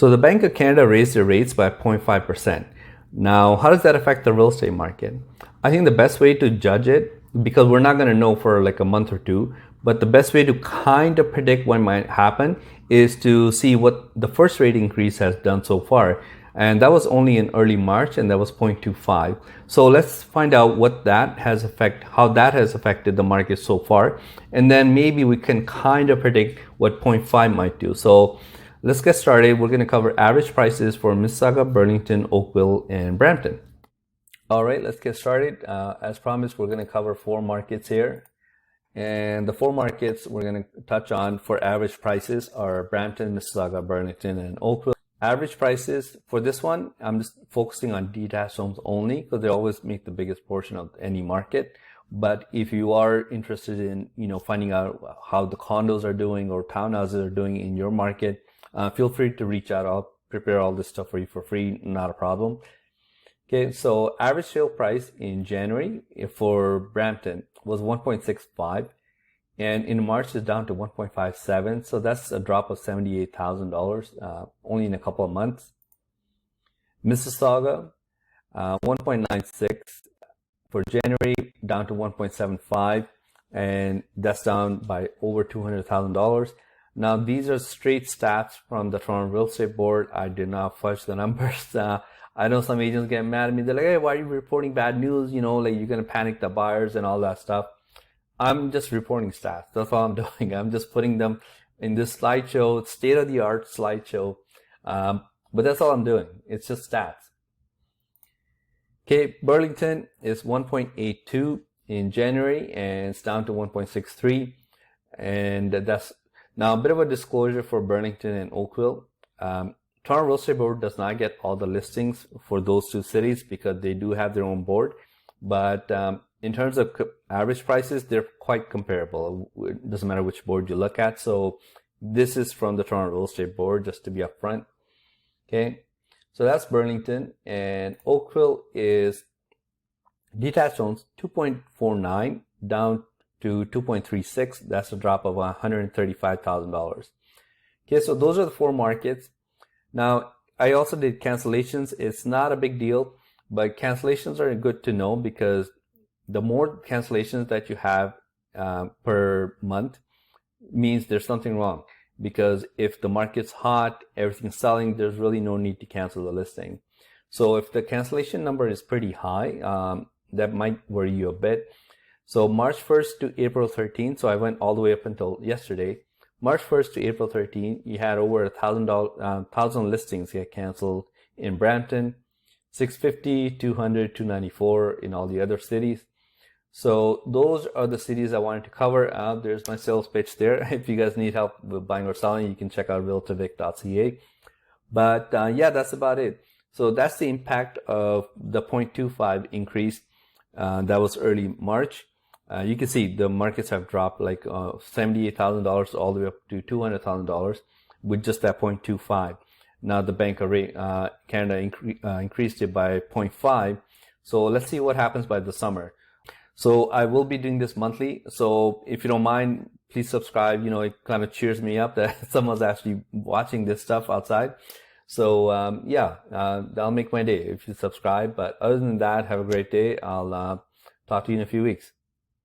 So the Bank of Canada raised their rates by 0.5%. Now, how does that affect the real estate market? I think the best way to judge it, because we're not going to know for like a month or two, but the best way to kind of predict what might happen is to see what the first rate increase has done so far. And that was only in early March, and that was 0.25. So let's find out what that has how that has affected the market so far. And then maybe we can kind of predict what 0.5 might do. So let's get started. We're going to cover average prices for Mississauga, Burlington, Oakville, and Brampton. All right, let's get started. As promised, we're going to cover 4 markets here. And the 4 markets we're going to touch on for average prices are Brampton, Mississauga, Burlington, and Oakville. Average prices for this one, I'm just focusing on detached homes only because they always make the biggest portion of any market. But if you are interested in, finding out how the condos are doing or townhouses are doing in your market, feel free to reach out. I'll prepare all this stuff for you for free, not a problem. Okay, so average sale price in January for Brampton was 1.65, and in March it's down to 1.57. So that's a drop of $78,000 only in a couple of months. Mississauga, 1.96 for January, down to 1.75, and that's down by over $200,000. Now these are straight stats from the Toronto Real Estate Board. I did not fudge the numbers. I know some agents get mad at me. They're like, hey, why are you reporting bad news? Like you're going to panic the buyers and all that stuff. I'm just reporting stats. That's all I'm doing. I'm just putting them in this slideshow, state-of-the-art slideshow. But that's all I'm doing. It's just stats. Okay, Burlington is 1.82 in January, and it's down to 1.63. And that's now a bit of a disclosure for Burlington and Oakville. Toronto Real Estate Board does not get all the listings for those 2 cities because they do have their own board. But in terms of average prices, they're quite comparable. It doesn't matter which board you look at. So this is from the Toronto Real Estate Board, just to be upfront. Okay, so that's Burlington. And Oakville is detached homes 2.49 down to 2.36. That's a drop of $135,000. Okay, so those are the 4 markets. Now, I also did cancellations. It's not a big deal, but cancellations are good to know because the more cancellations that you have per month means there's something wrong. Because if the market's hot, everything's selling, there's really no need to cancel the listing. So if the cancellation number is pretty high, that might worry you a bit. So March 1st to April 13th, so I went all the way up until yesterday. March 1st to April 13th, you had over 1,000 listings get canceled in Brampton, 650, 200, 294 in all the other cities. So those are the cities I wanted to cover. There's my sales pitch there. If you guys need help with buying or selling, you can check out realtorvic.ca. But yeah, that's about it. So that's the impact of the 0.25 increase. That was early March. You can see the markets have dropped like $78,000 all the way up to $200,000 with just that 0.25. Now the Bank of Canada increased it by 0.5. So let's see what happens by the summer. So I will be doing this monthly. So if you don't mind, please subscribe. It kind of cheers me up that someone's actually watching this stuff outside. So yeah, that'll make my day if you subscribe. But other than that, have a great day. I'll talk to you in a few weeks.